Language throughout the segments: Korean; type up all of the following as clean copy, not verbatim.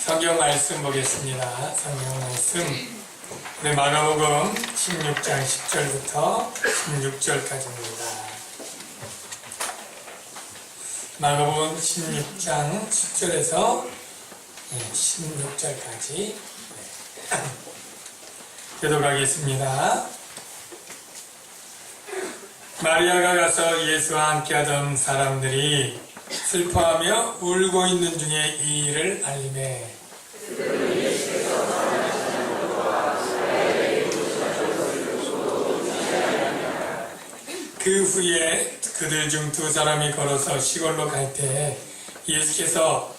성경 말씀 보겠습니다. 성경 말씀 우리 마가복음 16장 10절부터 16절까지입니다. 마가복음 16장 10절에서 16절까지 교독하겠습니다. 마리아가 가서 예수와 함께하던 사람들이 슬퍼하며 울고 있는 중에 이 일을 알리매 그 후에 그들 중 두 사람이 걸어서 시골로 갈 때 예수께서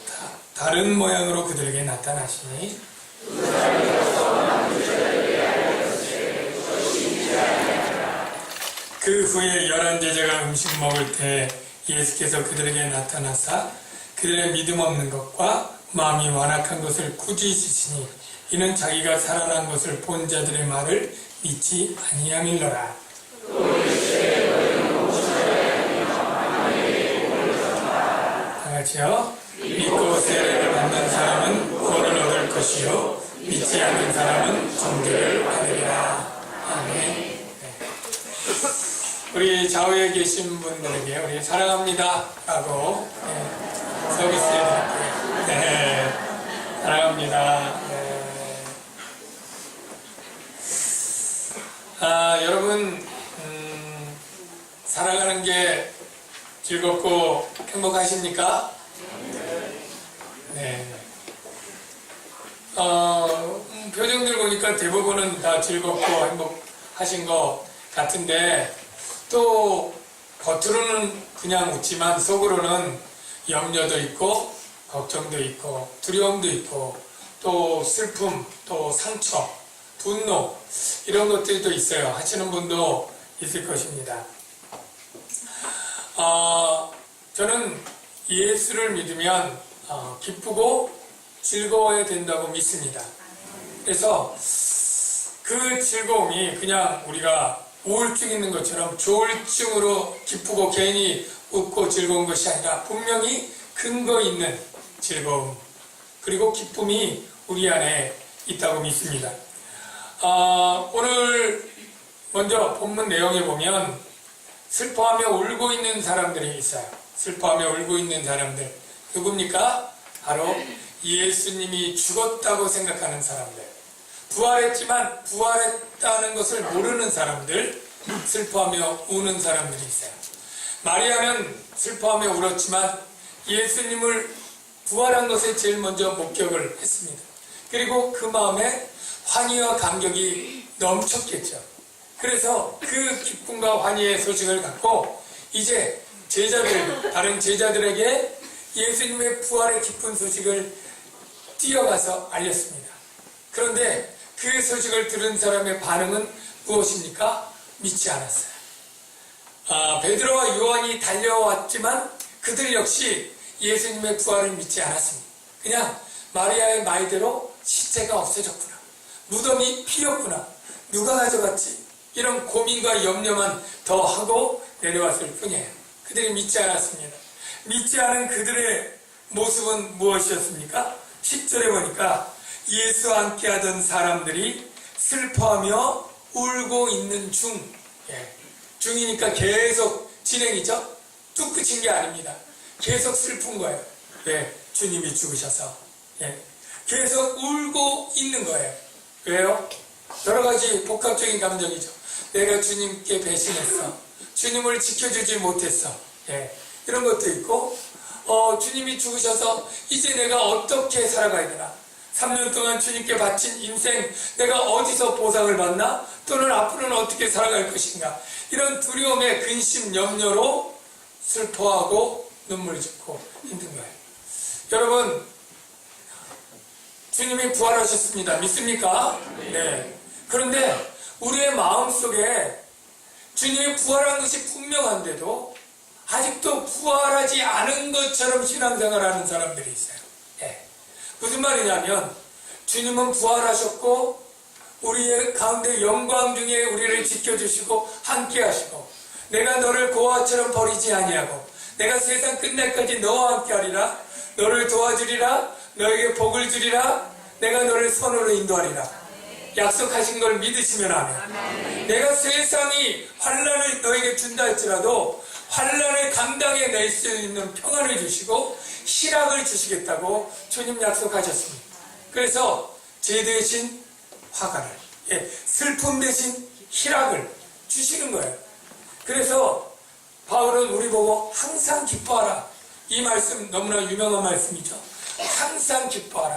다른 모양으로 그들에게 나타나시니 그 후에 11제자가 음식 먹을 때 예수께서 그들에게 나타나사 그들의 믿음 없는 것과 마음이 완악한 것을 꾸짖으시니 이는 자기가 살아난 것을 본 자들의 말을 믿지 아니함일러라. 다같이요. 믿고 세례를 받는 사람은 구원을 얻을 것이요 믿지 않는 사람은 정죄를 받으리라. 아멘. 우리 좌우에 계신 분들에게 우리 사랑합니다 라고 서비스 해드릴게요. 네, 사랑합니다. 네. 여러분 살아가는 게 즐겁고 행복하십니까? 네. 표정들 보니까 대부분은 다 즐겁고 행복하신 것 같은데 또 겉으로는 그냥 웃지만 속으로는 염려도 있고 걱정도 있고 두려움도 있고 또 슬픔, 또 상처, 분노 이런 것들도 있어요. 하시는 분도 있을 것입니다. 저는 예수를 믿으면 기쁘고 즐거워야 된다고 믿습니다. 그래서 그 즐거움이 그냥 우리가 우울증 있는 것처럼 조울증으로 기쁘고 괜히 웃고 즐거운 것이 아니라 분명히 근거 있는 즐거움 그리고 기쁨이 우리 안에 있다고 믿습니다. 오늘 먼저 본문 내용에 보면 슬퍼하며 울고 있는 사람들이 있어요. 슬퍼하며 울고 있는 사람들 누굽니까? 바로 예수님이 죽었다고 생각하는 사람들, 부활했지만 부활했다는 것을 모르는 사람들, 슬퍼하며 우는 사람들이 있어요. 마리아는 슬퍼하며 울었지만 예수님을 부활한 것에 제일 먼저 목격을 했습니다. 그리고 그 마음에 환희와 감격이 넘쳤겠죠. 그래서 그 기쁨과 환희의 소식을 갖고 이제 다른 제자들에게 예수님의 부활의 기쁜 소식을 뛰어가서 알렸습니다. 그런데 그 소식을 들은 사람의 반응은 무엇입니까? 믿지 않았어요. 베드로와 요한이 달려왔지만 그들 역시 예수님의 부활을 믿지 않았습니다. 그냥 마리아의 말대로 시체가 없어졌구나, 무덤이 비었구나, 누가 가져갔지, 이런 고민과 염려만 더 하고 내려왔을 뿐이에요. 그들이 믿지 않았습니다. 믿지 않은 그들의 모습은 무엇이었습니까? 10절에 보니까 예수와 함께하던 사람들이 슬퍼하며 울고 있는 중, 중이니까 계속 진행이죠. 뚝 끝인 게 아닙니다. 계속 슬픈 거예요. 왜? 주님이 죽으셔서. 계속 울고 있는 거예요. 왜요? 여러 가지 복합적인 감정이죠. 내가 주님께 배신했어. 주님을 지켜주지 못했어. 이런 것도 있고, 주님이 죽으셔서 이제 내가 어떻게 살아가야 되나? 3년 동안 주님께 바친 인생 내가 어디서 보상을 받나? 또는 앞으로는 어떻게 살아갈 것인가? 이런 두려움의 근심, 염려로 슬퍼하고 눈물 짓고 힘든 거예요. 여러분, 주님이 부활하셨습니다. 믿습니까? 네. 그런데 우리의 마음속에 주님이 부활한 것이 분명한데도 아직도 부활하지 않은 것처럼 신앙생활하는 사람들이 있어요. 무슨 말이냐면 주님은 부활하셨고 우리의 가운데 영광 중에 우리를 지켜주시고 함께하시고 내가 너를 고아처럼 버리지 아니하고 내가 세상 끝날까지 너와 함께하리라, 너를 도와주리라, 너에게 복을 주리라. 내가 너를 선으로 인도하리라. 약속하신 걸 믿으시면 아멘. 내가 세상이 환난을 너에게 준다 할지라도 환난을 감당해낼 수 있는 평안을 주시고 희락을 주시겠다고 주님 약속하셨습니다. 그래서 죄 대신 화가를, 슬픔 대신 희락을 주시는 거예요. 그래서 바울은 우리 보고 항상 기뻐하라. 이 말씀 너무나 유명한 말씀이죠. 항상 기뻐하라.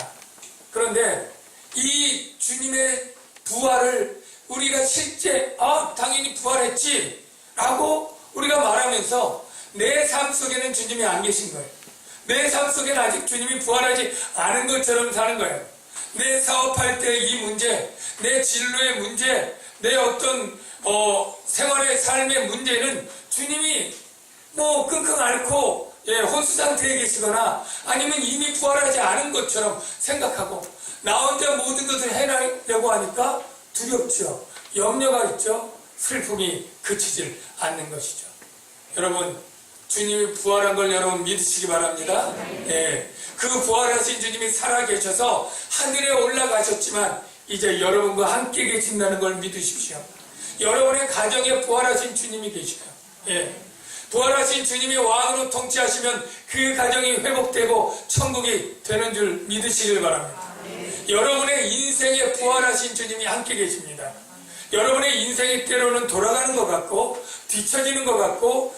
그런데 이 주님의 부활을 우리가 실제 당연히 부활했지 라고 우리가 말하면서 내 삶 속에는 주님이 안 계신 거예요. 내 삶 속에는 아직 주님이 부활하지 않은 것처럼 사는 거예요. 내 사업할 때 이 문제, 내 진로의 문제, 내 어떤 생활의 삶의 문제는 주님이 끙끙 앓고 혼수 상태에 계시거나 아니면 이미 부활하지 않은 것처럼 생각하고 나 혼자 모든 것을 해내려고 하니까 두렵죠. 염려가 있죠. 슬픔이 그치질 않는 것이죠. 여러분, 주님이 부활한 걸 여러분 믿으시기 바랍니다. 그 부활하신 주님이 살아계셔서 하늘에 올라가셨지만 이제 여러분과 함께 계신다는 걸 믿으십시오. 여러분의 가정에 부활하신 주님이 계셔요. 부활하신 주님이 왕으로 통치하시면 그 가정이 회복되고 천국이 되는 줄 믿으시길 바랍니다. 여러분의 인생에 부활하신 주님이 함께 계십니다. 여러분의 인생이 때로는 돌아가는 것 같고 뒤처지는 것 같고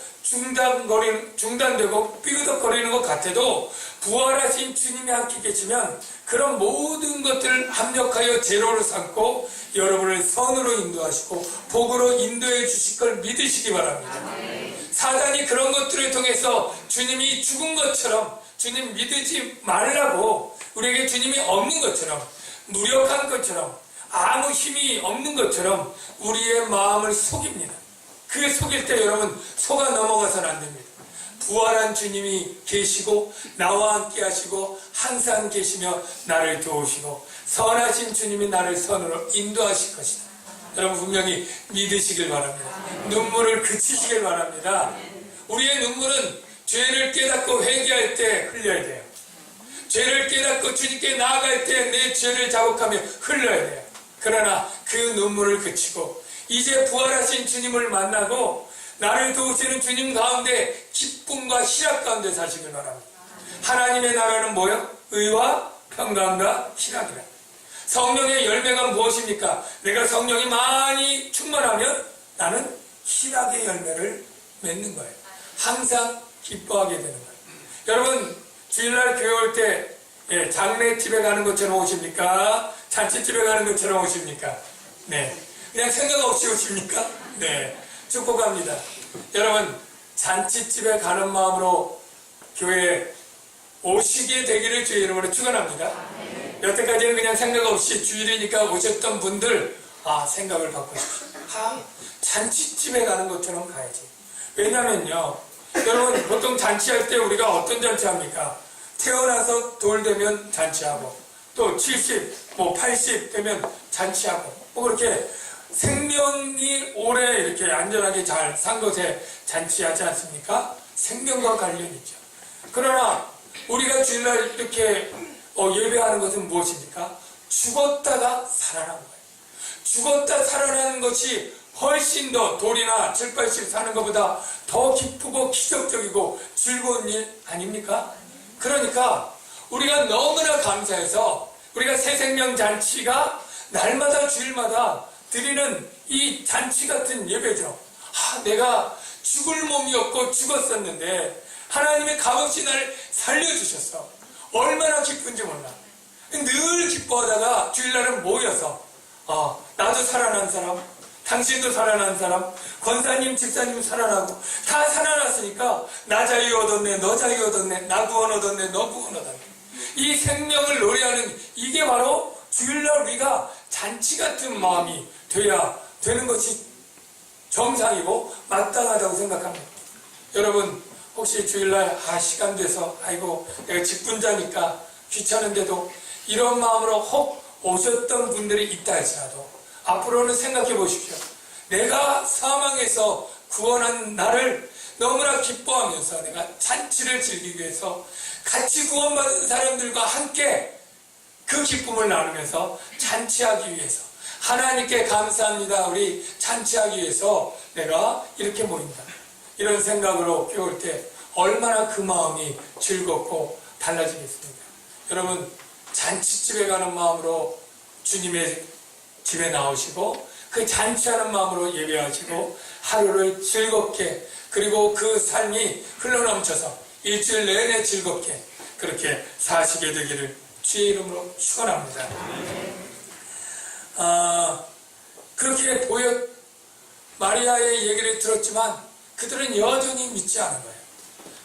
중단되고 삐그덕거리는 것 같아도 부활하신 주님이 함께 계시면 그런 모든 것들을 합력하여 제로로 삼고 여러분을 선으로 인도하시고 복으로 인도해 주실 걸 믿으시기 바랍니다. 사단이 그런 것들을 통해서 주님이 죽은 것처럼 주님 믿지 말라고 우리에게 주님이 없는 것처럼 무력한 것처럼 아무 힘이 없는 것처럼 우리의 마음을 속입니다. 그 속일 때 여러분 속아 넘어가서는 안 됩니다. 부활한 주님이 계시고 나와 함께 하시고 항상 계시며 나를 도우시고 선하신 주님이 나를 선으로 인도하실 것이다. 여러분 분명히 믿으시길 바랍니다. 눈물을 그치시길 바랍니다. 우리의 눈물은 죄를 깨닫고 회개할 때 흘려야 돼요. 죄를 깨닫고 주님께 나아갈 때 내 죄를 자복하며 흘려야 돼요. 그러나 그 눈물을 그치고 이제 부활하신 주님을 만나고 나를 도우시는 주님 가운데 기쁨과 희락 가운데 사시길 바랍니다. 하나님의 나라는 뭐요? 의와 평강과 희락이라. 성령의 열매가 무엇입니까? 내가 성령이 많이 충만하면 나는 희락의 열매를 맺는 거예요. 항상 기뻐하게 되는 거예요. 여러분 주일날 교회 올 때 장례집에 가는 것처럼 오십니까? 잔치집에 가는 것처럼 오십니까? 네. 그냥 생각 없이 오십니까? 네. 축복합니다. 여러분 잔치집에 가는 마음으로 교회에 오시게 되기를 주의 이름으로 축원합니다. 여태까지는 그냥 생각 없이 주일이니까 오셨던 분들 생각을 바꾸십시오. 잔치집에 가는 것처럼 가야지. 왜냐면요 여러분 보통 잔치할 때 우리가 어떤 잔치합니까? 태어나서 돌 되면 잔치하고 또 70, 80 되면 잔치하고 그렇게 생명이 오래 이렇게 안전하게 잘 산 것에 잔치하지 않습니까? 생명과 관련이 있죠. 그러나 우리가 주일날 이렇게 예배하는 것은 무엇입니까? 죽었다가 살아난 거예요. 죽었다 살아나는 것이 훨씬 더 돌이나 7, 80 사는 것보다 더 기쁘고 기적적이고 즐거운 일 아닙니까? 그러니까 우리가 너무나 감사해서 우리가 새생명 잔치가 날마다 주일마다 드리는 이 잔치 같은 예배죠. 내가 죽을 몸이었고 죽었었는데 하나님의 값없이 나를 살려주셨어. 얼마나 기쁜지 몰라. 늘 기뻐하다가 주일날은 모여서 나도 살아난 사람, 당신도 살아난 사람, 권사님, 집사님 살아나고 다 살아났으니까 나 자유 얻었네, 너 자유 얻었네, 나 구원 얻었네, 너 구원 얻었네. 이 생명을 노래하는 이게 바로 주일날 우리가 잔치 같은 마음이 돼야 되는 것이 정상이고 마땅하다고 생각합니다. 여러분 혹시 주일날 시간 돼서 내가 직분자니까 귀찮은데도 이런 마음으로 혹 오셨던 분들이 있다 할지라도 앞으로는 생각해 보십시오. 내가 사망에서 구원한 나를 너무나 기뻐하면서 내가 잔치를 즐기기 위해서 같이 구원받은 사람들과 함께 그 기쁨을 나누면서 잔치하기 위해서, 하나님께 감사합니다, 우리 잔치하기 위해서 내가 이렇게 모인다, 이런 생각으로 깨울 때 얼마나 그 마음이 즐겁고 달라지겠습니까? 여러분, 잔치집에 가는 마음으로 주님의 집에 나오시고 그 잔치하는 마음으로 예배하시고 하루를 즐겁게, 그리고 그 삶이 흘러넘쳐서 일주일 내내 즐겁게 그렇게 사시게 되기를 주의 이름으로 축원합니다. 그렇게 마리아의 얘기를 들었지만 그들은 여전히 믿지 않은 거예요.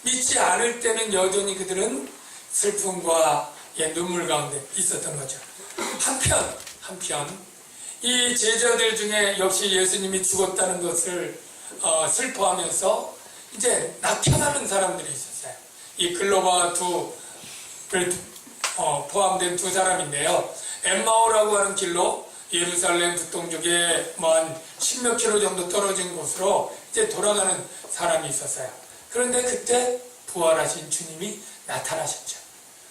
믿지 않을 때는 여전히 그들은 슬픔과 눈물 가운데 있었던 거죠. 한편 이 제자들 중에 역시 예수님이 죽었다는 것을 슬퍼하면서 이제 낙향하는 사람들이 있었어요. 이 글로바 포함된 두 사람인데요. 엠마오라고 하는 길로 예루살렘 북동쪽에 한 10몇 킬로 정도 떨어진 곳으로 이제 돌아가는 사람이 있었어요. 그런데 그때 부활하신 주님이 나타나셨죠.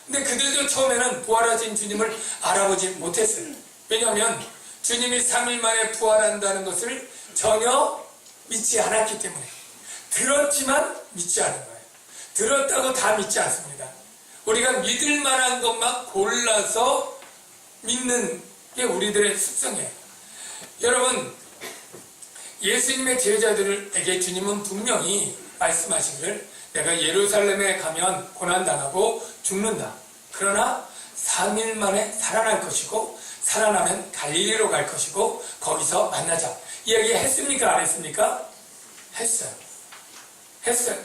근데 그들도 처음에는 부활하신 주님을 알아보지 못했어요. 왜냐하면 주님이 3일 만에 부활한다는 것을 전혀 믿지 않았기 때문에. 들었지만 믿지 않은 거예요. 들었다고 다 믿지 않습니다. 우리가 믿을 만한 것만 골라서 믿는 게 우리들의 습성이에요. 여러분, 예수님의 제자들에게 주님은 분명히 말씀하시기를 내가 예루살렘에 가면 고난당하고 죽는다. 그러나 3일 만에 살아날 것이고 살아나면 갈릴리로 갈 것이고 거기서 만나자. 이야기 했습니까? 안 했습니까? 했어요.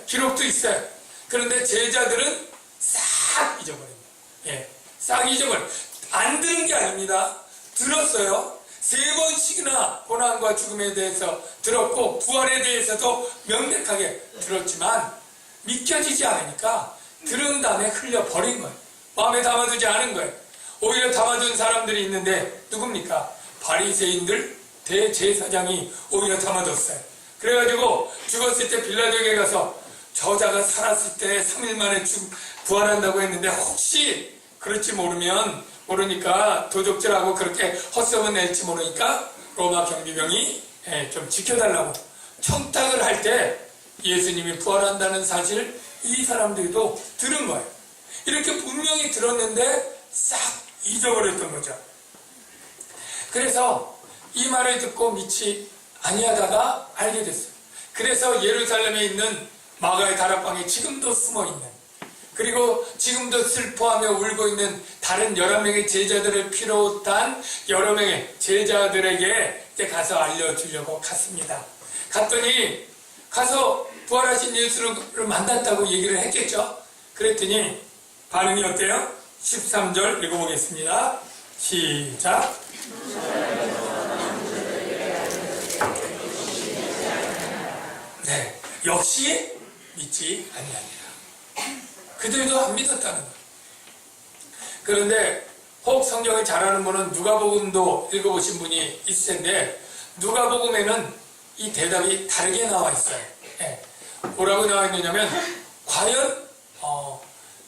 기록도 있어요. 그런데 제자들은 싹 잊어버립니다. 싹 잊어버려요. 안 들은 게 아닙니다. 들었어요. 3번씩이나 고난과 죽음에 대해서 들었고 부활에 대해서도 명백하게 들었지만 믿겨지지 않으니까 들은 다음에 흘려버린 거예요. 마음에 담아두지 않은 거예요. 오히려 담아둔 사람들이 있는데 누굽니까? 바리새인들, 대제사장이 오히려 담아뒀어요. 그래가지고 죽었을 때 빌라도에게 가서 저자가 살았을 때 3일 만에 부활한다고 했는데 혹시 그럴지 모르니까 도적질하고 그렇게 헛소문 낼지 모르니까 로마 경비병이 좀 지켜달라고 청탁을 할 때 예수님이 부활한다는 사실을 이 사람들도 들은 거예요. 이렇게 분명히 들었는데 싹 잊어버렸던 거죠. 그래서 이 말을 듣고 믿지 아니하다가 알게 됐어요. 그래서 예루살렘에 있는 마가의 다락방에 지금도 숨어있는, 그리고 지금도 슬퍼하며 울고 있는 다른 11명의 제자들을 비롯한 여러 명의 제자들에게 이제 가서 알려주려고 갔습니다. 갔더니 가서 부활하신 예수를 만났다고 얘기를 했겠죠. 그랬더니 반응이 어때요? 13절 읽어보겠습니다. 시작. 네, 역시 믿지 아니하니라. 그들도 안 믿었다는 거예요. 그런데 혹 성경을 잘 아는 분은 누가복음도 읽어보신 분이 있을 텐데 누가복음에는 이 대답이 다르게 나와 있어요. 뭐라고 나와 있느냐면 과연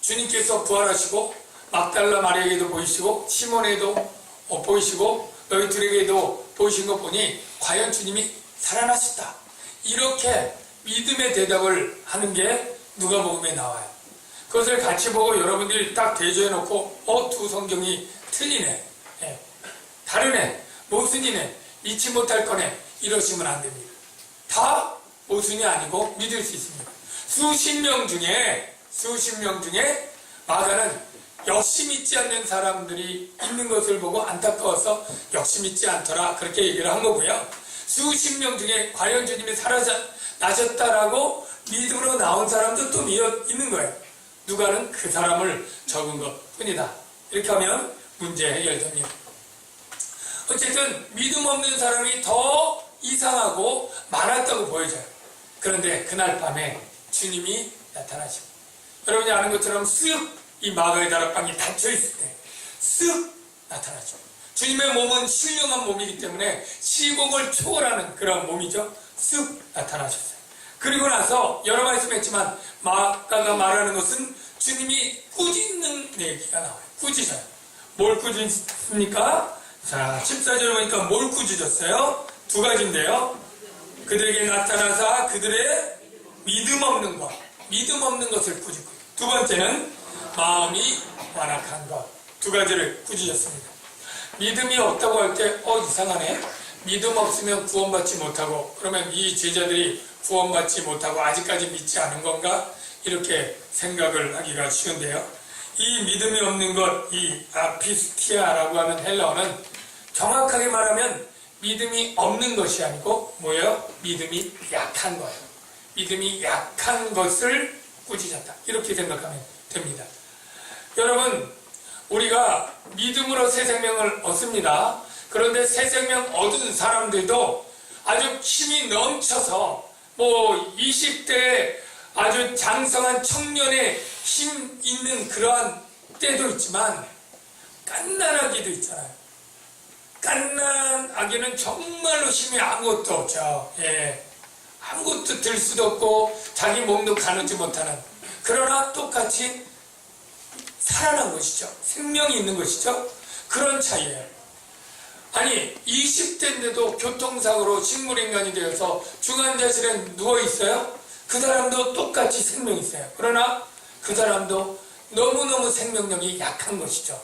주님께서 부활하시고 막달라 마리아에게도 보이시고 시몬에게도 보이시고 너희 둘에게도 보이신 것 보니 과연 주님이 살아나셨다. 이렇게 믿음의 대답을 하는 게 누가복음에 나와요. 그것을 같이 보고 여러분들이 딱 대조해놓고 두 성경이 틀리네, 다르네, 모순이네, 잊지 못할 거네, 이러시면 안 됩니다. 다 모순이 아니고 믿을 수 있습니다. 수십 명 중에 마가는 역시 믿지 않는 사람들이 있는 것을 보고 안타까워서 역시 믿지 않더라 그렇게 얘기를 한 거고요. 수십 명 중에 과연 주님이 나셨다라고 믿음으로 나온 사람도 또 있는 거예요. 누가는 그 사람을 적은 것 뿐이다. 이렇게 하면 문제 해결됩니다. 어쨌든 믿음 없는 사람이 더 이상하고 많았다고 보여져요. 그런데 그날 밤에 주님이 나타나시고 여러분이 아는 것처럼 쓱 이 마가의 다락방이 닫혀있을 때 쓱 나타나죠. 주님의 몸은 신령한 몸이기 때문에 시공을 초월하는 그런 몸이죠. 쓱 나타나셨어요. 그리고 나서 여러 말씀 했지만 마가가 말하는 것은 주님이 꾸짖는 얘기가 나와요. 꾸짖어요. 뭘 꾸짖습니까? 자, 14절 보니까 뭘 꾸짖었어요? 두 가지인데요. 그들에게 나타나사 그들의 믿음 없는 것, 믿음 없는 것을 꾸짖고, 두 번째는 마음이 완악한 것, 두 가지를 꾸짖었습니다. 믿음이 없다고 할 때 이상하네, 믿음 없으면 구원받지 못하고, 그러면 이 제자들이 구원받지 못하고 아직까지 믿지 않은 건가? 이렇게 생각을 하기가 쉬운데요. 이 믿음이 없는 것, 이 아피스티아라고 하는 헬라어는 정확하게 말하면 믿음이 없는 것이 아니고 뭐예요? 믿음이 약한 거예요. 믿음이 약한 것을 꾸짖었다, 이렇게 생각하면 됩니다. 여러분, 우리가 믿음으로 새 생명을 얻습니다. 그런데 새 생명 얻은 사람들도 아주 힘이 넘쳐서 20대에 아주 장성한 청년의 힘 있는 그러한 때도 있지만 갓난아기도 있잖아요. 갓난아기는 정말로 힘이 아무것도 없죠. 아무것도 들 수도 없고 자기 몸도 가누지 못하는, 그러나 똑같이 살아난 것이죠. 생명이 있는 것이죠. 그런 차이예요. 아니, 20대인데도 교통사고로 식물인간이 되어서 중환자실에 누워있어요. 그 사람도 똑같이 생명이 있어요. 그러나 그 사람도 너무너무 생명력이 약한 것이죠.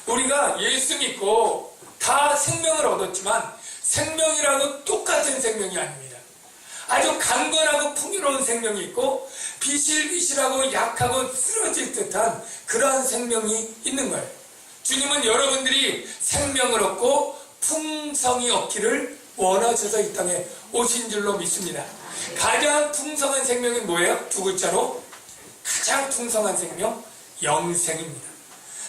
우리가 예수 믿고 다 생명을 얻었지만 생명이라고 똑같은 생명이 아닙니다. 아주 강건하고 풍요로운 생명이 있고 비실비실하고 약하고 쓰러질 듯한 그러한 생명이 있는 거예요. 주님은 여러분들이 생명을 얻고 풍성이 얻기를 원하셔서 이 땅에 오신 줄로 믿습니다. 가장 풍성한 생명이 뭐예요? 두 글자로, 가장 풍성한 생명, 영생입니다.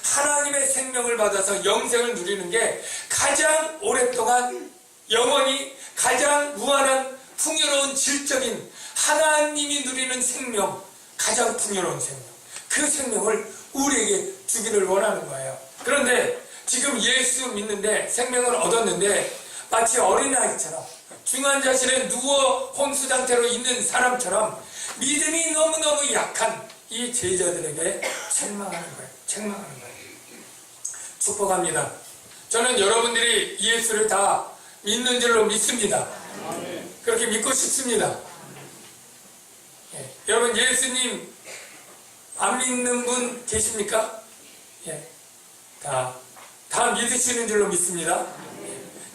하나님의 생명을 받아서 영생을 누리는 게 가장 오랫동안 영원히 가장 무한한 풍요로운 질적인 하나님이 누리는 생명, 가장 풍요로운 생명, 그 생명을 우리에게 주기를 원하는 거예요. 그런데 지금 예수 믿는데 생명을 얻었는데 마치 어린아이처럼 중환자실에 누워 혼수 상태로 있는 사람처럼 믿음이 너무너무 약한 이 제자들에게 책망하는 거예요. 책망하는 거예요. 축복합니다. 저는 여러분들이 예수를 다 믿는 줄로 믿습니다. 그렇게 믿고 싶습니다. 여러분, 예수님 안 믿는 분 계십니까? 다 믿으시는 줄로 믿습니다.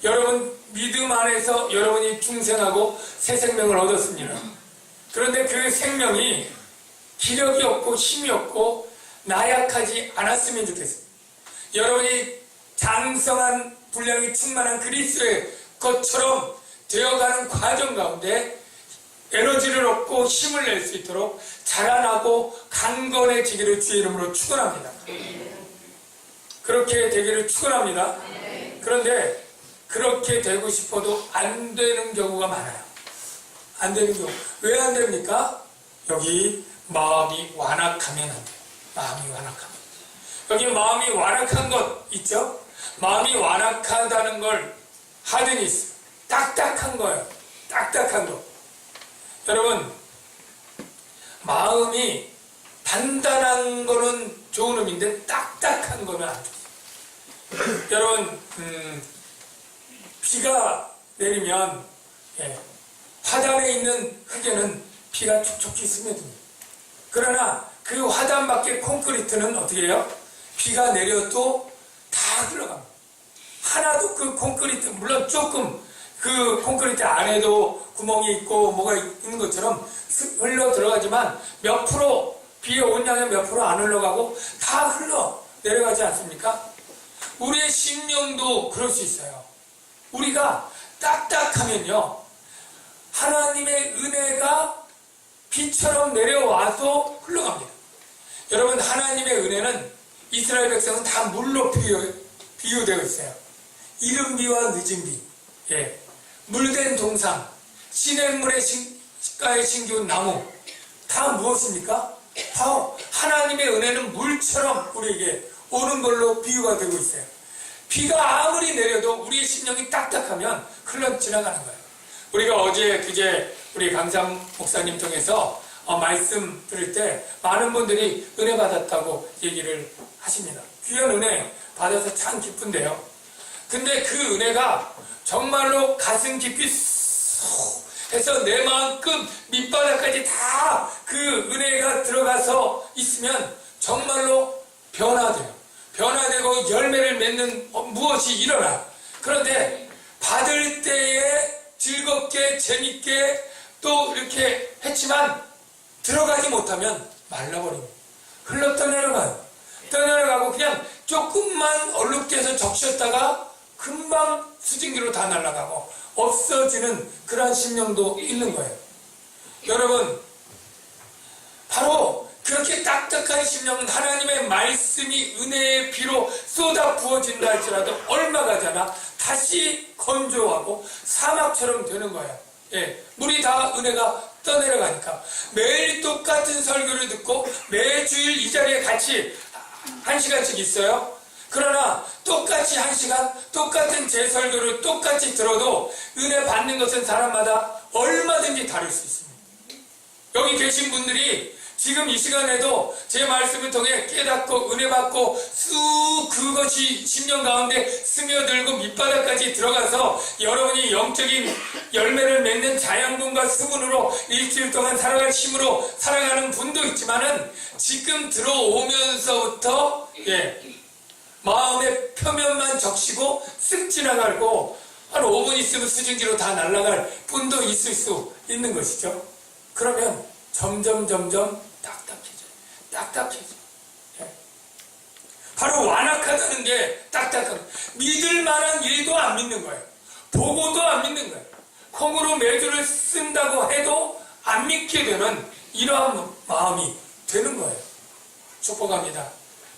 여러분, 믿음 안에서 여러분이 중생하고 새 생명을 얻었습니다. 그런데 그 생명이 기력이 없고 힘이 없고 나약하지 않았으면 좋겠습니다. 여러분이 장성한 분량이 충만한 그리스도의 것처럼 되어가는 과정 가운데 에너지를 얻고 힘을 낼 수 있도록 자라나고 강건해지기를 주의 이름으로 축원합니다. 그렇게 되기를 축원합니다. 그런데 그렇게 되고 싶어도 안 되는 경우가 많아요. 안 되는 경우. 왜 안 됩니까? 여기 마음이 완악하면 안 돼요. 마음이 완악하면. 여기 마음이 완악한 것 있죠? 마음이 완악하다는 걸 하더니 있어요. 딱딱한 거예요. 딱딱한 거. 여러분, 마음이 단단한 거는 좋은 의미인데 딱딱한 거는 안 좋아요. 여러분, 비가 내리면 화단에 있는 흙에는 비가 촉촉히 스며듭니다. 그러나 그 화단 밖의 콘크리트는 어떻게 해요? 비가 내려도 다 흘러갑니다. 하나도 그 콘크리트, 물론 조금 그 콘크리트 안에도 구멍이 있고 뭐가 있는 것처럼 흘러 들어가지만 몇 프로, 비의 온량의 몇 프로 안 흘러가고 다 흘러 내려가지 않습니까? 우리의 심령도 그럴 수 있어요. 우리가 딱딱하면요, 하나님의 은혜가 비처럼 내려와서 흘러갑니다. 여러분, 하나님의 은혜는 이스라엘 백성은 다 물로 비유되어 있어요. 이른 비와 늦은 비, 물된 동상, 시냇물의 가에 심기운 나무, 다 무엇입니까? 바로 하나님의 은혜는 물처럼 우리에게 오는 걸로 비유가 되고 있어요. 비가 아무리 내려도 우리의 심령이 딱딱하면 흘러 지나가는 거예요. 우리가 어제 그제 우리 강삼 목사님 통해서 말씀 들을 때 많은 분들이 은혜 받았다고 얘기를 하십니다. 귀한 은혜 받아서 참 기쁜데요. 근데 그 은혜가 정말로 가슴 깊이 쏙 해서 내 마음끝 밑바닥까지 다 그 은혜가 들어가서 있으면 정말로 변화돼요. 변화되고 열매를 맺는 무엇이 일어나. 그런데 받을 때에 즐겁게 재밌게 또 이렇게 했지만 들어가지 못하면 말라버립니다. 흘러 떠내려가요. 떠내려가고 그냥 조금만 얼룩돼서 적셨다가 금방 수증기로 다 날아가고 없어지는 그러한 심령도 있는 거예요. 여러분, 바로 그렇게 딱딱한 심령은 하나님의 말씀이 은혜의 비로 쏟아 부어진다 할지라도 얼마 가지 않아 다시 건조하고 사막처럼 되는 거예요. 예, 물이 다 은혜가 떠내려가니까 매일 똑같은 설교를 듣고 매주일 이 자리에 같이 1시간씩 있어요. 그러나 똑같이 1시간 똑같은 제 설교를 똑같이 들어도 은혜 받는 것은 사람마다 얼마든지 다를 수 있습니다. 여기 계신 분들이 지금 이 시간에도 제 말씀을 통해 깨닫고 은혜 받고 쑥 그것이 심령 가운데 스며들고 밑바닥까지 들어가서 여러분이 영적인 열매를 맺는 자양분과 수분으로 일주일 동안 살아갈 힘으로 살아가는 분도 있지만은 지금 들어오면서부터 마음의 표면만 적시고 쓱 지나가고 한 5분 있으면 수증기로 다 날아갈 분도 있을 수 있는 것이죠. 그러면 점점 딱딱해져. 바로 완악하다는 게 딱딱한, 믿을 만한 일도 안 믿는 거예요. 보고도 안 믿는 거예요. 콩으로 매주를 쓴다고 해도 안 믿게 되는 이러한 마음이 되는 거예요. 축복합니다.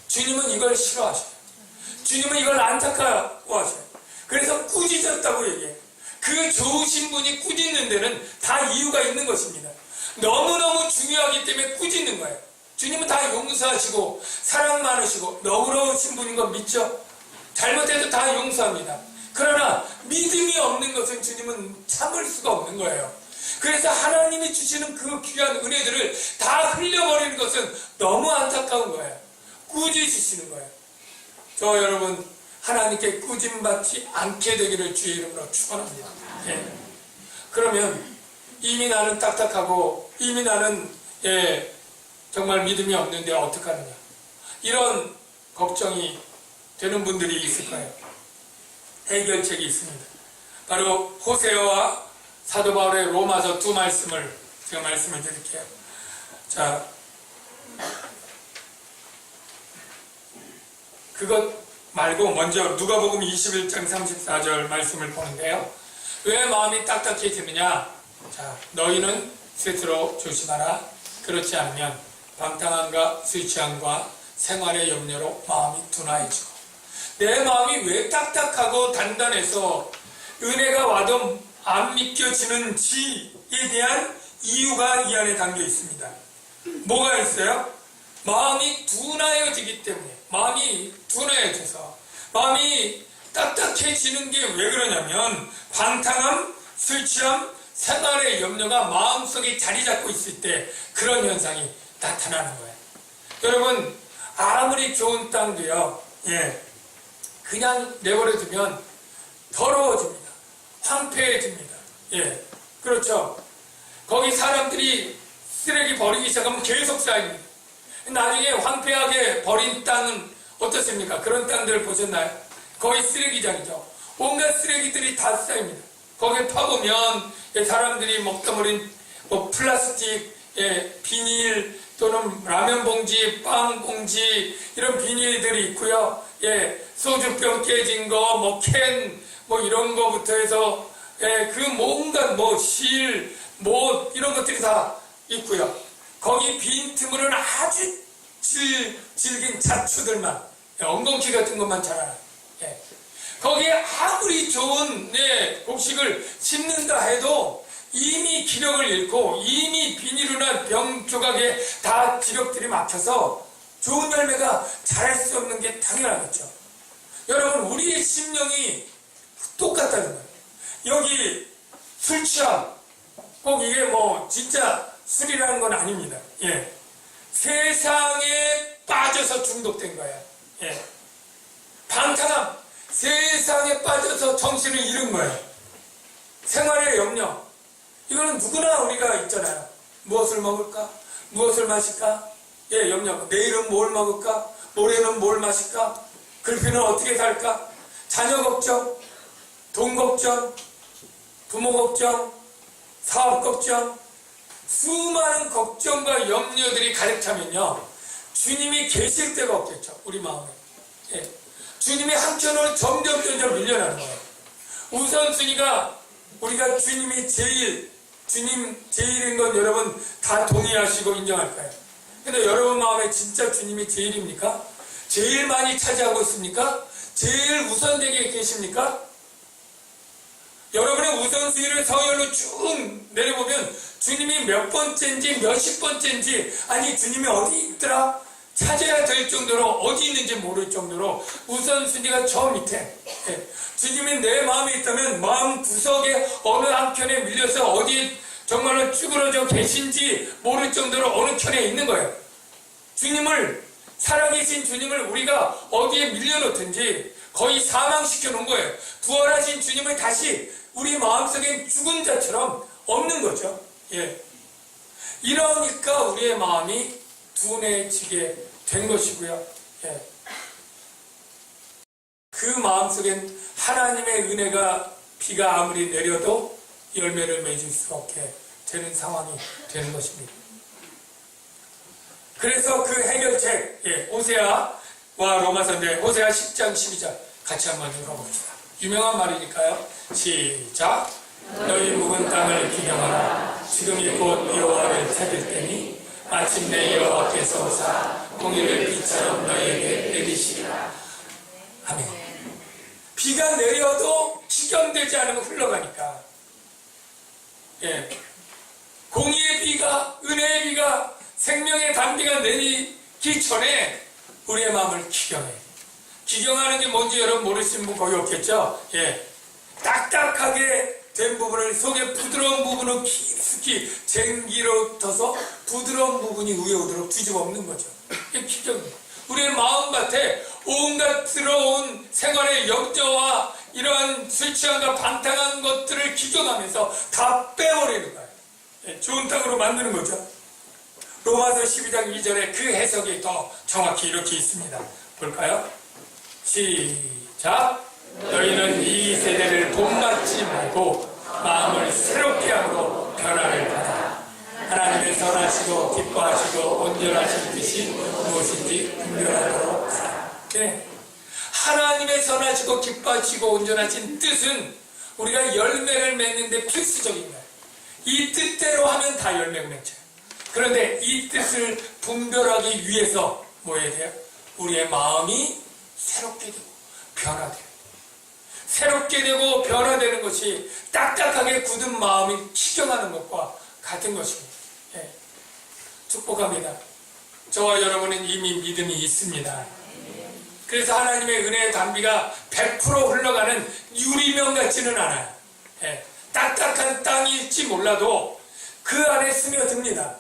주님은 이걸 싫어하셔요. 주님은 이걸 안타까워하셔요. 그래서 꾸짖었다고 얘기해요. 그 좋으신 분이 꾸짖는 데는 다 이유가 있는 것입니다. 너무너무 중요하기 때문에 꾸짖는 거예요. 주님은 다 용서하시고 사랑 많으시고 너그러우신 분인 거 믿죠? 잘못해도 다 용서합니다. 그러나 믿음이 없는 것은 주님은 참을 수가 없는 거예요. 그래서 하나님이 주시는 그 귀한 은혜들을 다 흘려버리는 것은 너무 안타까운 거예요. 꾸짖으시는 거예요. 저 여러분 하나님께 꾸짖받지 않게 되기를 주의 이름으로 축원합니다. 그러면 이미 나는 딱딱하고 이미 나는 정말 믿음이 없는데 어떡하느냐, 이런 걱정이 되는 분들이 있을 거예요. 해결책이 있습니다. 바로 호세아와 사도 바울의 로마서 두 말씀을 제가 말씀을 드릴게요. 자, 그것 말고 먼저 누가복음 21장 34절 말씀을 보는데요. 왜 마음이 딱딱해지느냐? 자, 너희는 스스로 조심하라. 그렇지 않으면 방탕함과 술 취함과 생활의 염려로 마음이 둔화해지고. 내 마음이 왜 딱딱하고 단단해서 은혜가 와도 안 믿겨지는지에 대한 이유가 이 안에 담겨 있습니다. 뭐가 있어요? 마음이 둔하여지기 때문에, 마음이 둔하여져서 마음이 딱딱해지는 게 왜 그러냐면 방탕함, 술 취함, 생활의 염려가 마음속에 자리 잡고 있을 때 그런 현상이 나타나는 거예요. 여러분, 아무리 좋은 땅도요, 그냥 내버려 두면 더러워집니다. 황폐해집니다. 그렇죠. 거기 사람들이 쓰레기 버리기 시작하면 계속 쌓입니다. 나중에 황폐하게 버린 땅은 어떻습니까? 그런 땅들 보셨나요? 거의 쓰레기장이죠. 온갖 쓰레기들이 다 쌓입니다. 거기에 파보면 사람들이 먹다 버린 플라스틱, 비닐 또는 라면 봉지, 빵 봉지 이런 비닐들이 있고요. 소주병 깨진 거, 캔, 이런 거부터 해서 그 뭔가 실, 이런 것들이 다 있고요. 거기 빈틈으로는 아주 질긴 잡초들만, 엉겅퀴 같은 것만 자라나요. 거기에 아무리 좋은 곡식을 심는다 해도 이미 기력을 잃고 이미 비닐이나 병 조각에 다 지력들이 막혀서 좋은 열매가 자랄 수 없는 게 당연하겠죠. 여러분, 우리의 심령이 똑같다는 거예요. 여기 술 취함, 꼭 이게 뭐 진짜 술이라는 건 아닙니다. 예. 세상에 빠져서 중독된 거예요. 예. 방탕함, 세상에 빠져서 정신을 잃은 거예요. 생활의 염려, 이거는 누구나 우리가 있잖아요. 무엇을 먹을까? 무엇을 마실까? 예, 염려. 내일은 뭘 먹을까? 모레는 뭘 마실까? 글피는 어떻게 살까? 자녀 걱정, 돈 걱정, 부모 걱정, 사업 걱정, 수많은 걱정과 염려들이 가득 차면요, 주님이 계실 데가 없겠죠, 우리 마음에. 예. 주님이 한켠으로 점점 밀려나는 거예요. 우선순위가 우리가 주님이 주님 제일인 건 여러분 다 동의하시고 인정할까요? 근데 여러분 마음에 진짜 주님이 제일입니까? 제일 많이 차지하고 있습니까? 제일 우선되게 계십니까? 여러분의 우선순위를 서열로 쭉 내려보면 주님이 몇 번째인지 몇십 번째인지, 아니 주님이 어디 있더라? 찾아야 될 정도로, 어디 있는지 모를 정도로 우선순위가 저 밑에, 예. 주님이 내 마음에 있다면 마음 구석에 어느 한켠에 밀려서 어디 정말로 쭈그러져 계신지 모를 정도로 어느 켠에 있는 거예요. 주님을, 살아계신 주님을 우리가 어디에 밀려놓든지 거의 사망시켜 놓은 거예요. 부활하신 주님을 다시 우리 마음속에 죽은 자처럼 없는 거죠. 예. 이러니까 우리의 마음이 둔해지게 된 것이고요. 예. 그 마음속엔 하나님의 은혜가, 비가 아무리 내려도 열매를 맺을 수 없게 되는 상황이 되는 것입니다. 그래서 그 해결책, 예, 호세아와 로마서인데, 호세아 10장 12절 같이 한번 읽어봅시다. 유명한 말이니까요. 시작. 너희 묵은 땅을 기경하라. 지금이 곧 여호와를 찾을 때니 마침내 여호와께서 오사 공의를 비처럼 너희에게 내리시리라. 아멘. 비가 내려도 기경되지 않으면 흘러가니까, 예, 공의의 비가, 은혜의 비가, 생명의 단비가 내리기 전에 우리의 마음을 기경해. 기경하는 게 뭔지 여러분 모르시는 분 거의 없겠죠? 예. 딱딱하게 된 부분을, 속에 부드러운 부분을 깊숙이 쟁기로 터서 부드러운 부분이 위에 오도록 뒤집어 엎는 거죠. 이게 기경이에요. 우리의 마음밭에 온갖 들어온 생활의 염려와 이러한 술 취함과 방탕한 것들을 기경하면서 다 빼버리는 거예요. 예, 좋은 땅으로 만드는 거죠. 로마서 12장 2절에 그 해석이 더 정확히 이렇게 있습니다. 볼까요? 시작. 너희는 이 세대를 본받지 말고 마음을 새롭게 함으로 변화를 받아 하나님의 선하시고 기뻐하시고 온전하신 뜻이 무엇인지 분별하도록 하라. 네. 하나님의 선하시고 기뻐하시고 온전하신 뜻은 우리가 열매를 맺는데 필수적인 거예요. 이 뜻대로 하면 다 열매를 맺어요. 그런데 이 뜻을 분별하기 위해서 뭐 해야 돼요? 우리의 마음이 새롭게 되고 변화돼요. 새롭게 되고 변화되는 것이 딱딱하게 굳은 마음이 기경하는 것과 같은 것입니다. 예. 축복합니다. 저와 여러분은 이미 믿음이 있습니다. 그래서 하나님의 은혜의 단비가 100% 흘러가는 유리면 같지는 않아요. 예. 딱딱한 땅일지 몰라도 그 안에 스며듭니다.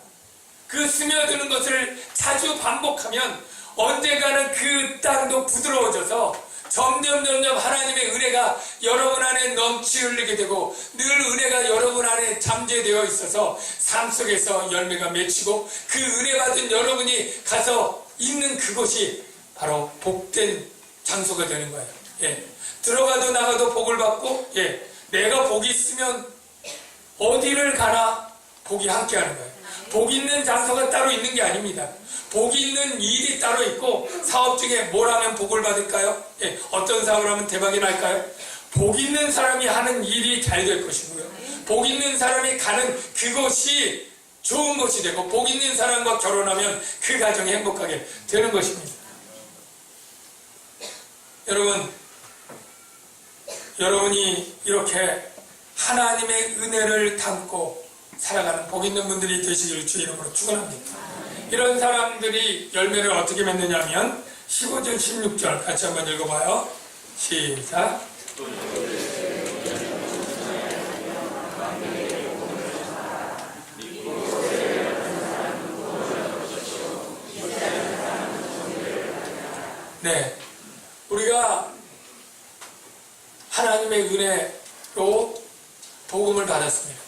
그 스며드는 것을 자주 반복하면 언젠가는 그 땅도 부드러워져서 점점 하나님의 은혜가 여러분 안에 넘치 흘리게 되고 늘 은혜가 여러분 안에 잠재되어 있어서 삶 속에서 열매가 맺히고 그 은혜 받은 여러분이 가서 있는 그곳이 바로 복된 장소가 되는 거예요. 예. 들어가도 나가도 복을 받고, 예, 내가 복이 있으면 어디를 가나 복이 함께 하는 거예요. 복 있는 장소가 따로 있는 게 아닙니다. 복이 있는 일이 따로 있고, 사업 중에 뭘 하면 복을 받을까요? 예, 어떤 사업을 하면 대박이 날까요? 복 있는 사람이 하는 일이 잘 될 것이고요. 복 있는 사람이 가는 그곳이 좋은 것이 되고, 복 있는 사람과 결혼하면 그 가정이 행복하게 되는 것입니다. 여러분이 이렇게 하나님의 은혜를 담고 살아가는 복 있는 분들이 되시기를 주 이름으로 축원합니다. 이런 사람들이 열매를 어떻게 맺느냐 하면 15절 16절 같이 한번 읽어봐요. 시작. 네, 우리가 하나님의 은혜로 복음을 받았습니다.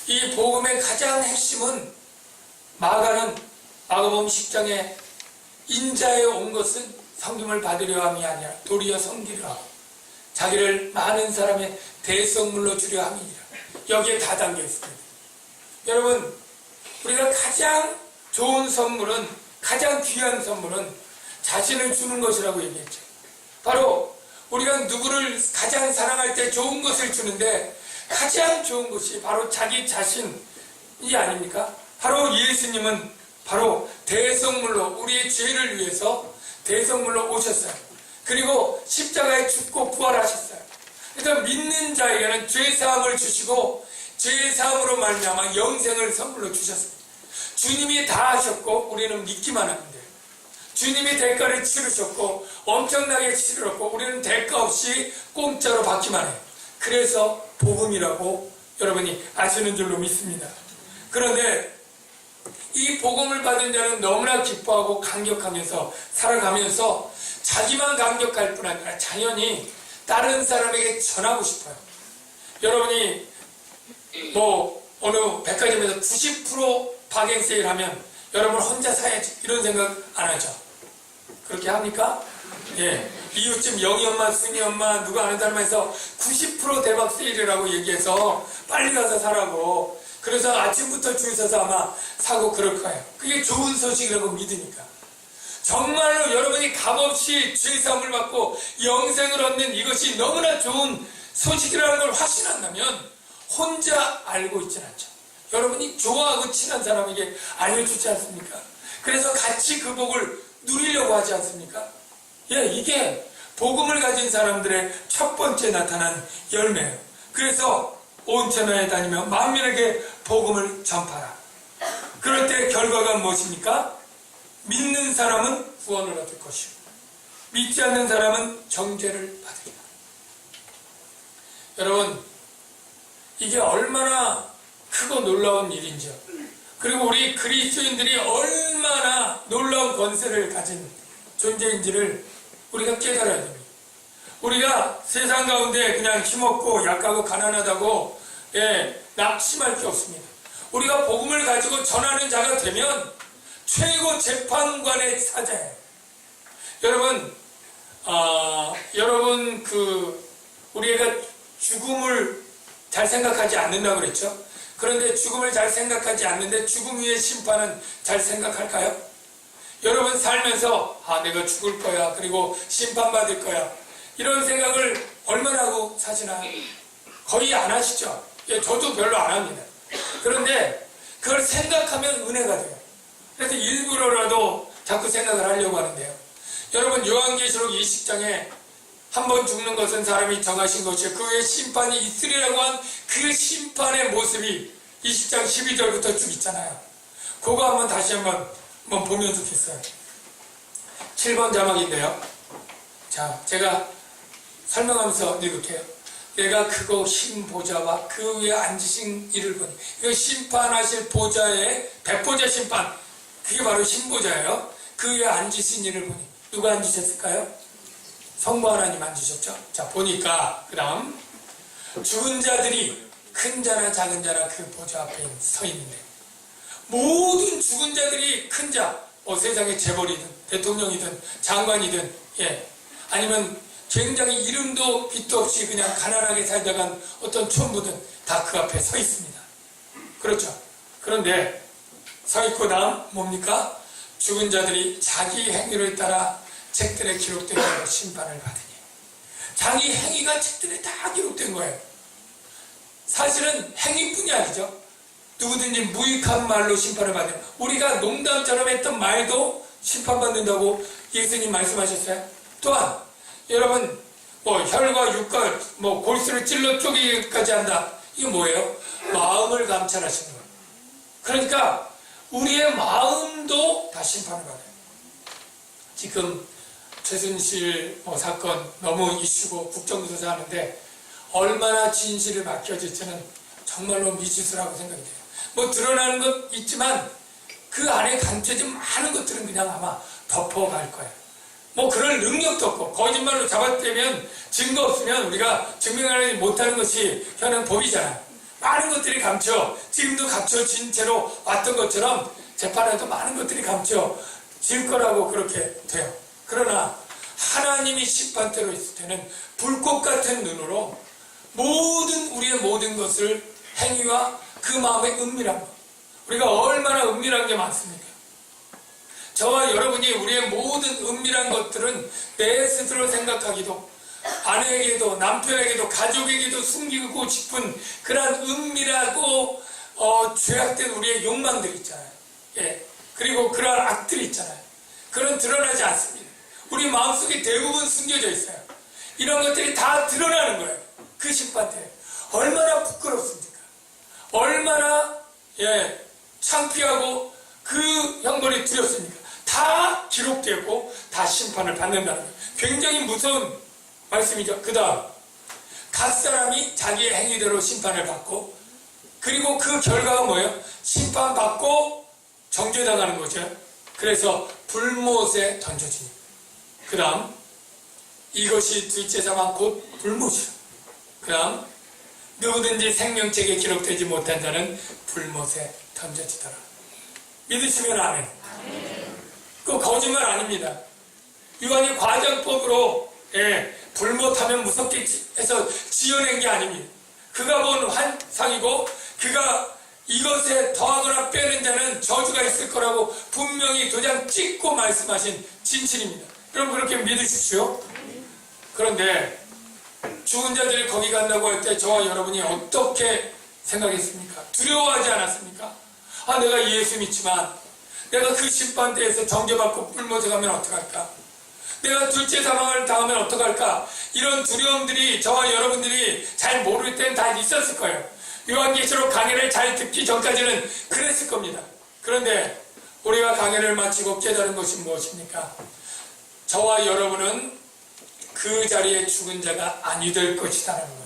이 복음의 가장 핵심은 마가복음 10장에 인자에 온 것은 섬김을 받으려 함이 아니라 도리어 섬기려 하고 자기를 많은 사람의 대성물로 주려 함이니라. 여기에 다 담겨 있습니다. 여러분, 우리가 가장 좋은 선물은, 가장 귀한 선물은 자신을 주는 것이라고 얘기했죠. 바로 우리가 누구를 가장 사랑할 때 좋은 것을 주는데 가장 좋은 것이 바로 자기 자신이 아닙니까? 바로 예수님은 바로 대성물로 우리의 죄를 위해서 대성물로 오셨어요. 그리고 십자가에 죽고 부활하셨어요. 그래서 믿는 자에게는 죄사함을 주시고 죄사함으로 말미암아 영생을 선물로 주셨습니다. 주님이 다 하셨고 우리는 믿기만 하면 돼요. 주님이 대가를 치르셨고 엄청나게 치르셨고 우리는 대가 없이 공짜로 받기만 해요. 그래서 복음이라고 여러분이 아시는 줄로 믿습니다. 그런데 이 복음을 받은 자는 너무나 기뻐하고 감격하면서 살아가면서 자기만 감격할 뿐 아니라 자연히 다른 사람에게 전하고 싶어요. 여러분이 어느 백화점에서 90% 박행 세일하면 여러분 혼자 사야지 이런 생각 안 하죠? 그렇게 합니까? 예. 이웃집 영희 엄마, 순이 엄마, 누가 아는 사람에서 90% 대박 세일이라고 얘기해서 빨리 가서 사라고. 그래서 아침부터 줄 서서 아마 사고 그럴 거예요. 그게 좋은 소식이라고 믿으니까. 정말로 여러분이 값없이 죄사함을 받고 영생을 얻는 이것이 너무나 좋은 소식이라는 걸 확신한다면 혼자 알고 있진 않죠. 여러분이 좋아하고 친한 사람에게 알려주지 않습니까? 그래서 같이 그 복을 누리려고 하지 않습니까? 예, 이게 복음을 가진 사람들의 첫 번째 나타난 열매예요. 그래서 온 천하에 다니며 만민에게 복음을 전파라. 그럴 때 결과가 무엇입니까? 믿는 사람은 구원을 얻을 것이고 믿지 않는 사람은 정죄를 받으리라. 여러분, 이게 얼마나 크고 놀라운 일인지요. 그리고 우리 그리스도인들이 얼마나 놀라운 권세를 가진 존재인지를 우리가 깨달아야 됩니다. 우리가 세상 가운데 그냥 힘없고 약하고 가난하다고 낙심할 게 없습니다. 우리가 복음을 가지고 전하는 자가 되면 최고 재판관의 사자예요. 여러분 우리가 죽음을 잘 생각하지 않는다고 그랬죠? 그런데 죽음을 잘 생각하지 않는데 죽음 위의 심판은 잘 생각할까요? 여러분 살면서 내가 죽을 거야, 그리고 심판받을 거야, 이런 생각을 얼마나 하고 사시나요? 거의 안 하시죠? 예, 저도 별로 안 합니다. 그런데 그걸 생각하면 은혜가 돼요. 그래서 일부러라도 자꾸 생각을 하려고 하는데요. 여러분, 요한계시록 20장에 한 번 죽는 것은 사람이 정하신 것이요 그 후에 심판이 있으리라고 한 그 심판의 모습이 20장 12절부터 쭉 있잖아요. 그거 한번 다시 한번 보면 좋겠어요. 7번 자막인데요. 자, 제가 설명하면서 읽을게요. 내가 크고 흰 보좌와 그 위에 앉으신 이를 보니, 이거 심판하실 보좌의 백보자 심판, 그게 바로 흰 보좌예요. 그 위에 앉으신 이를 보니, 누가 앉으셨을까요? 성부 하나님 앉으셨죠. 자, 보니까 그 다음 죽은 자들이 큰 자나 작은 자나 그 보좌 앞에 서 있는데, 모든 죽은 자들이 큰 자, 세상의 재벌이든 대통령이든 장관이든 아니면 굉장히 이름도 빛도 없이 그냥 가난하게 살다간 어떤 촌부든 다 그 앞에 서 있습니다. 그렇죠. 그런데 서 있고 다음 뭡니까? 죽은 자들이 자기 행위를 따라 책들에 기록된 걸로 심판을 받으니, 자기 행위가 책들에 다 기록된 거예요. 사실은 행위뿐이 아니죠. 누구든지 무익한 말로 심판을 받는, 우리가 농담처럼 했던 말도 심판받는다고 예수님 말씀하셨어요. 또한 여러분 혈과 육과 골수를 찔러 쪼개기까지 한다. 이게 뭐예요? 마음을 감찰하시는 거예요. 그러니까 우리의 마음도 다 심판을 받아요. 지금 최순실 사건 너무 이슈고 국정조사 하는데 얼마나 진실을 밝혀질지는 정말로 미지수라고 생각이 돼요. 드러나는 것 있지만 그 안에 감춰진 많은 것들은 그냥 아마 덮어갈 거예요. 뭐 그럴 능력도 없고 거짓말로 잡아떼면 증거 없으면 우리가 증명하지 못하는 것이 현행 법이잖아요. 많은 것들이 감춰 지금도 감춰진 채로 왔던 것처럼 재판에도 많은 것들이 감춰질 거라고 그렇게 돼요. 그러나 하나님이 심판대로 있을 때는 불꽃 같은 눈으로 우리의 모든 것을 행위와 그 마음의 은밀한 것, 우리가 얼마나 은밀한 게 많습니까? 저와 여러분이 우리의 모든 은밀한 것들은 내 스스로 생각하기도 아내에게도 남편에게도 가족에게도 숨기고 싶은 그런 은밀하고 죄악된 우리의 욕망들 있잖아요. 예. 그리고 그런 악들이 있잖아요. 그런 드러나지 않습니다. 우리 마음속에 대부분 숨겨져 있어요. 이런 것들이 다 드러나는 거예요. 그 심판 때 얼마나 부끄럽습니까? 얼마나 창피하고 그 형벌이 두렵습니까? 다 기록되고 다 심판을 받는다는 거예요. 굉장히 무서운 말씀이죠. 그 다음 각 사람이 자기의 행위대로 심판을 받고 그리고 그 결과가 뭐예요? 심판받고 정죄당하는 거죠. 그래서 불못에 던져집니다. 그 다음 이것이 둘째 사망 곧 불못이요. 그 다음 누구든지 생명책에 기록되지 못한 자는 불못에 던져지더라. 믿으시면 아멘. 그거 거짓말 아닙니다. 요한이 과정법으로 불못하면 무섭게 해서 지어낸 게 아닙니다. 그가 본 환상이고 그가 이것에 더하거나 빼는 자는 저주가 있을 거라고 분명히 도장 찍고 말씀하신 진실입니다. 그럼 그렇게 믿으십시오. 그런데 죽은 자들이 거기 간다고 할 때 저와 여러분이 어떻게 생각했습니까? 두려워하지 않았습니까? 내가 예수 믿지만 내가 그 심판대에서 정죄받고 불못에 가면 어떡할까? 내가 둘째 사망을 당하면 어떡할까? 이런 두려움들이 저와 여러분들이 잘 모를 땐 다 있었을 거예요. 요한계시록 강해를 잘 듣기 전까지는 그랬을 겁니다. 그런데 우리가 강해를 마치고 깨달은 것이 무엇입니까? 저와 여러분은 그 자리에 죽은 자가 아니 될 것이라는 거예요.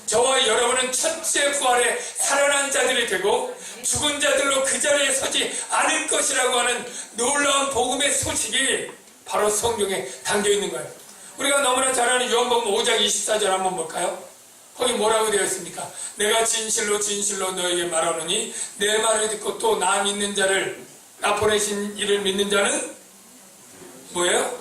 저와 여러분은 첫째 부활에 살아난 자들이 되고 죽은 자들로 그 자리에 서지 않을 것이라고 하는 놀라운 복음의 소식이 바로 성경에 담겨있는 거예요. 우리가 너무나 잘 아는 요한복음 5장 24절 한번 볼까요? 거기 뭐라고 되어 있습니까? 내가 진실로 진실로 너에게 말하노니 내 말을 듣고 또 나 믿는 자를 나 보내신 이를 믿는 자는 뭐예요?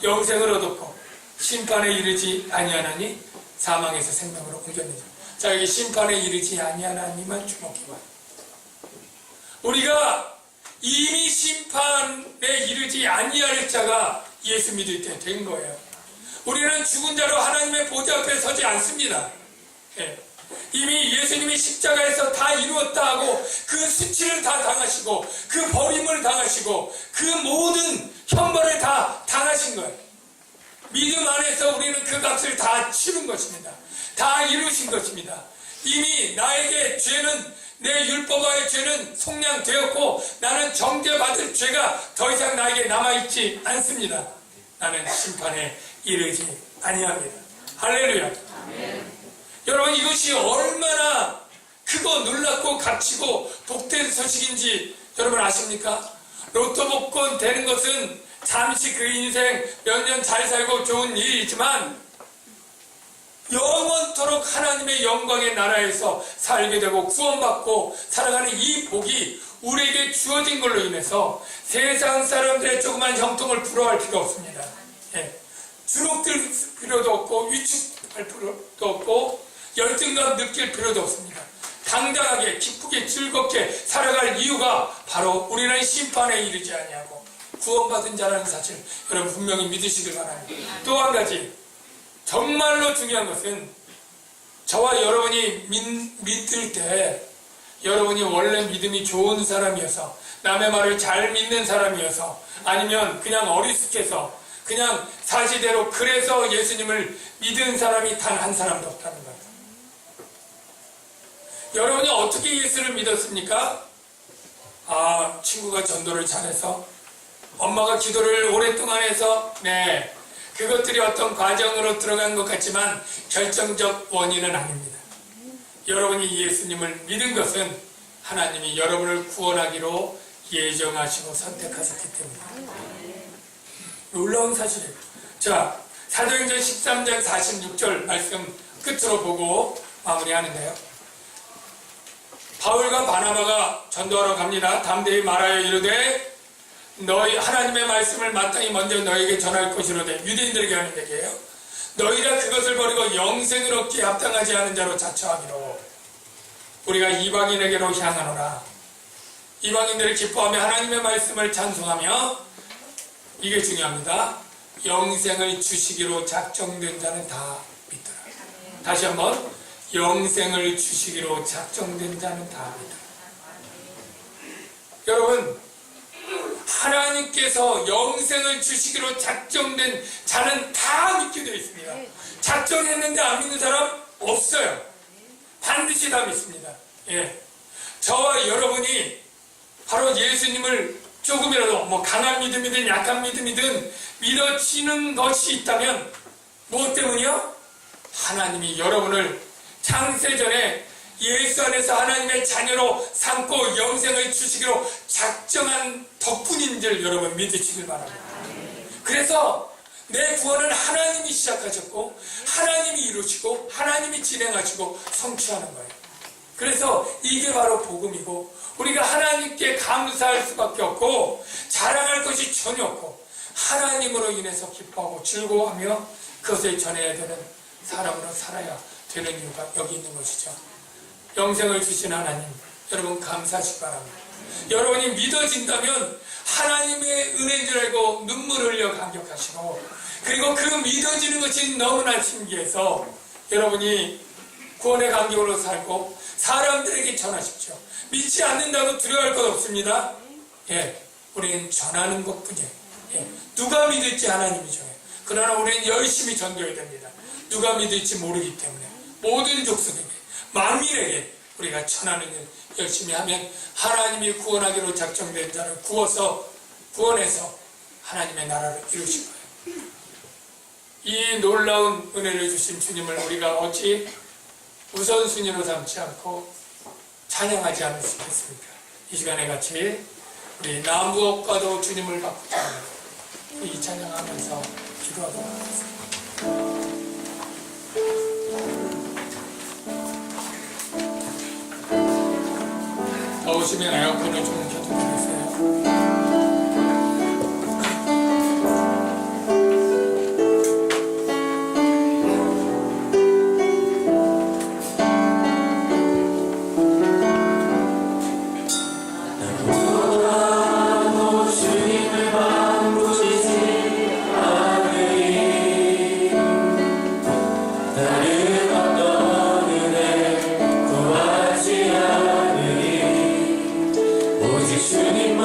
영생을 얻었고 심판에 이르지 아니하나니 사망에서 생명으로 옮겼느니라. 자, 여기 심판에 이르지 아니하나니만 주목해봐요. 우리가 이미 심판에 이르지 아니할 자가 예수 믿을 때 된 거예요. 우리는 죽은 자로 하나님의 보좌 앞에 서지 않습니다. 이미 예수님이 십자가에서 다 이루었다 하고 그 수치를 다 당하시고 그 버림을 당하시고 그 모든 형벌을 다 당하신 거예요. 믿음 안에서 우리는 그 값을 다 치른 것입니다. 다 이루신 것입니다. 이미 나에게 죄는 내 율법과의 죄는 속량되었고 나는 정죄받을 죄가 더 이상 나에게 남아있지 않습니다. 나는 심판에 이르지 아니합니다. 할렐루야. 아멘. 여러분 이것이 얼마나 크고 놀랍고 값지고 복된 소식인지 여러분 아십니까? 로또 복권 되는 것은 잠시 그 인생 몇 년 잘 살고 좋은 일이지만 영원토록 하나님의 영광의 나라에서 살게 되고 구원받고 살아가는 이 복이 우리에게 주어진 걸로 인해서 세상 사람들의 조그만 형통을 부러워할 필요 없습니다. 주눅들 필요도 없고 위축할 필요도 없고 열등감 느낄 필요도 없습니다. 당당하게 기쁘게 즐겁게 살아갈 이유가 바로 우리는 심판에 이르지 아니하고 구원받은 자라는 사실 여러분 분명히 믿으시길 바랍니다. 또 한 가지 정말로 중요한 것은 저와 여러분이 믿을 때 여러분이 원래 믿음이 좋은 사람이어서 남의 말을 잘 믿는 사람이어서 아니면 그냥 어리숙해서 그냥 사실대로 그래서 예수님을 믿은 사람이 단 한 사람도 없다는 거예요. 여러분이 어떻게 예수를 믿었습니까? 친구가 전도를 잘해서 엄마가 기도를 오랫동안 해서 그것들이 어떤 과정으로 들어간 것 같지만 결정적 원인은 아닙니다. 여러분이 예수님을 믿은 것은 하나님이 여러분을 구원하기로 예정하시고 선택하셨기 때문입니다. 놀라운 사실이에요. 자, 사도행전 13장 46절 말씀 끝으로 보고 마무리하는데요. 바울과 바나바가 전도하러 갑니다. 담대히 말하여 이르되 너희 하나님의 말씀을 마땅히 먼저 너희에게 전할 것이로되, 유대인들에게 하는 얘기예요. 너희가 그것을 버리고 영생을 얻기에 합당하지 않은 자로 자처하기로 우리가 이방인에게로 향하노라. 이방인들을 기뻐하며 하나님의 말씀을 찬송하며, 이게 중요합니다. 영생을 주시기로 작정된 자는 다 믿더라. 다시 한번, 영생을 주시기로 작정된 자는 다 믿더라. 여러분, 하나님께서 영생을 주시기로 작정된 자는 다 믿게 되어 있습니다. 작정했는데 안 믿는 사람 없어요. 반드시 다 믿습니다. 예. 저와 여러분이 바로 예수님을 조금이라도 강한 믿음이든 약한 믿음이든 믿어지는 것이 있다면 무엇 때문이요? 하나님이 여러분을 창세전에 예수 안에서 하나님의 자녀로 삼고 영생을 주시기로 작정한 덕분인 줄 여러분 믿으시길 바랍니다. 그래서 내 구원은 하나님이 시작하셨고 하나님이 이루시고 하나님이 진행하시고 성취하는 거예요. 그래서 이게 바로 복음이고, 우리가 하나님께 감사할 수밖에 없고 자랑할 것이 전혀 없고 하나님으로 인해서 기뻐하고 즐거워하며 그것을 전해야 되는 사람으로 살아야 되는 이유가 여기 있는 것이죠. 영생을 주신 하나님, 여러분 감사하시기 바랍니다. 여러분이 믿어진다면 하나님의 은혜인 줄 알고 눈물 흘려 감격하시고, 그리고 그 믿어지는 것이 너무나 신기해서 여러분이 구원의 감격으로 살고 사람들에게 전하십시오. 믿지 않는다고 두려워할 것 없습니다. 예, 우리는 전하는 것뿐이에요. 예, 누가 믿을지 하나님이 정해요. 그러나 우리는 열심히 전도해야 됩니다. 누가 믿을지 모르기 때문에 모든 족속에게, 만민에게 우리가 전하는 일 열심히 하면 하나님이 구원하기로 작정된 자를 구원해서 하나님의 나라를 이루실 거예요. 이 놀라운 은혜를 주신 주님을 우리가 어찌 우선순위로 삼지 않고 찬양하지 않을 수 있겠습니까? 이 시간에 같이 우리 나무업과도 주님을 바꾸자 하는 이 찬양하면서 기도하도록 하겠습니다. 더우시면 에어컨을 좀 켜두세요. 주님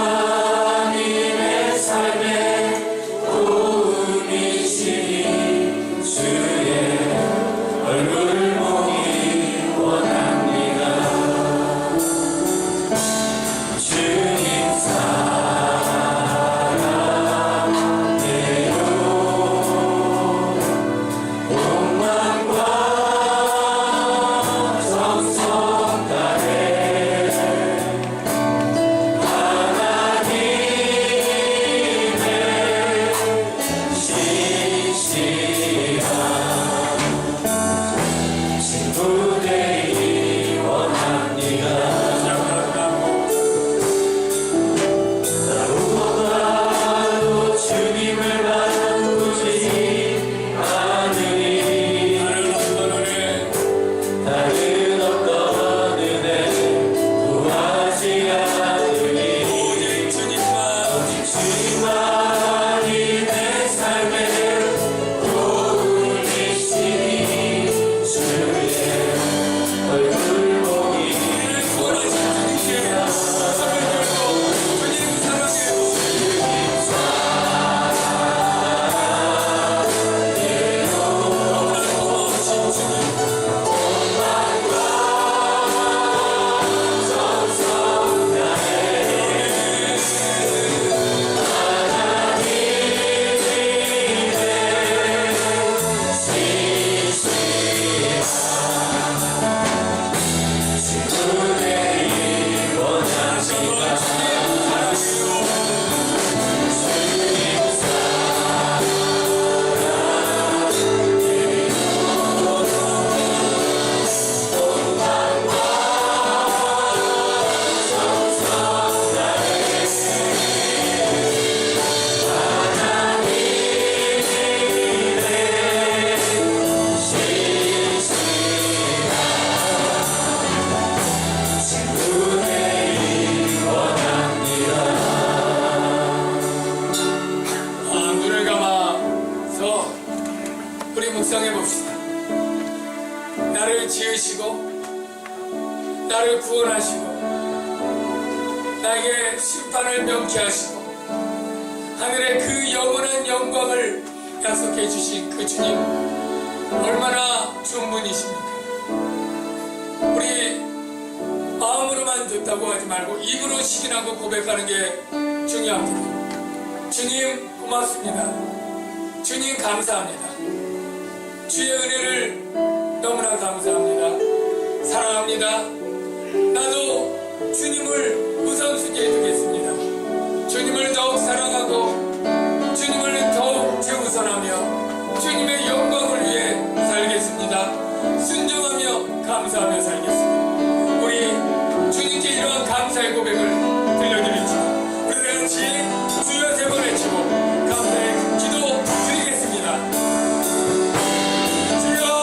우리 묵상해 봅시다. 나를 지으시고 나를 구원하시고 나에게 심판을 명케 하시고 하늘의 그 영원한 영광을 약속해 주신 그 주님 얼마나 좋은 분이십니까? 우리 마음으로만 듣다고 하지 말고 입으로 시인하고 고백하는 게 중요합니다. 주님 고맙습니다. 주님 감사합니다. 주의 은혜를 너무나 감사합니다. 사랑합니다. 나도 주님을 우선순위에 두겠습니다. 주님을 더욱 사랑하고 주님을 더욱 최우선하며 주님의 영광을 위해 살겠습니다. 순종하며 감사하며 살겠습니다. 우리 주님께 이러한 감사의 고백을 들려드리죠. 우리 다 같이 주여 세 번 외치고 감사의 기도 드리겠습니다. 주여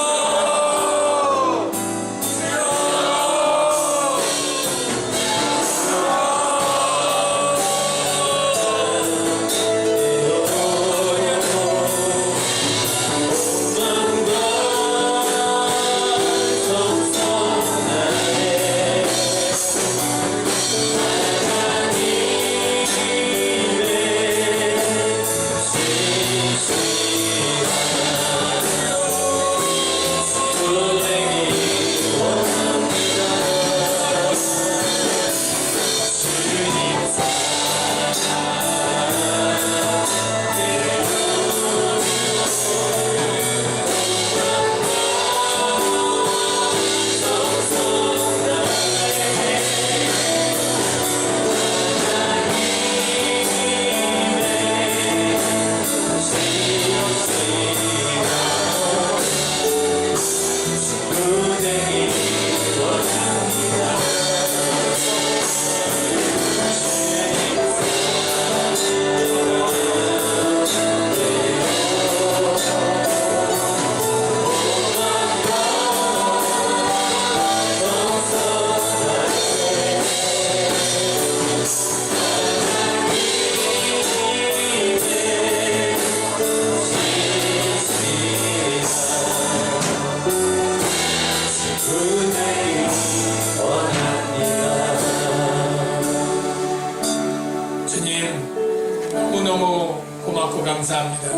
너무너무 고맙고 감사합니다.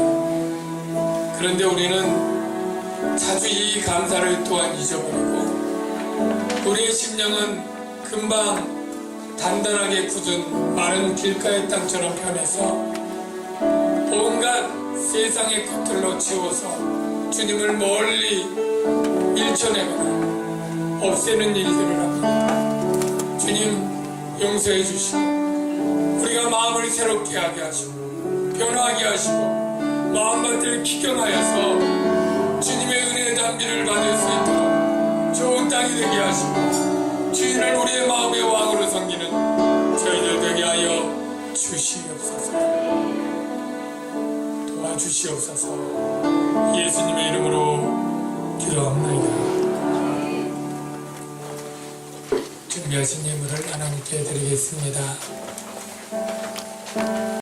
그런데 우리는 자주 이 감사를 또한 잊어버리고 우리의 심령은 금방 단단하게 굳은 마른 길가의 땅처럼 변해서 온갖 세상의 것들로 채워서 주님을 멀리 일쳐내거나 없애는 일들을 합니다. 주님 용서해 주시고 우리가 마음을 새롭게 하게 하시고 변화하게 하시고 마음밭을 기경하여서 주님의 은혜의 담비를 받을 수 있도록 좋은 땅이 되게 하시고 주인을 우리의 마음의 왕으로 섬기는 저희들 되게 하여 주시옵소서. 도와주시옵소서. 예수님의 이름으로 기도합니다. 준비하신 예물을 하나님께 드리겠습니다.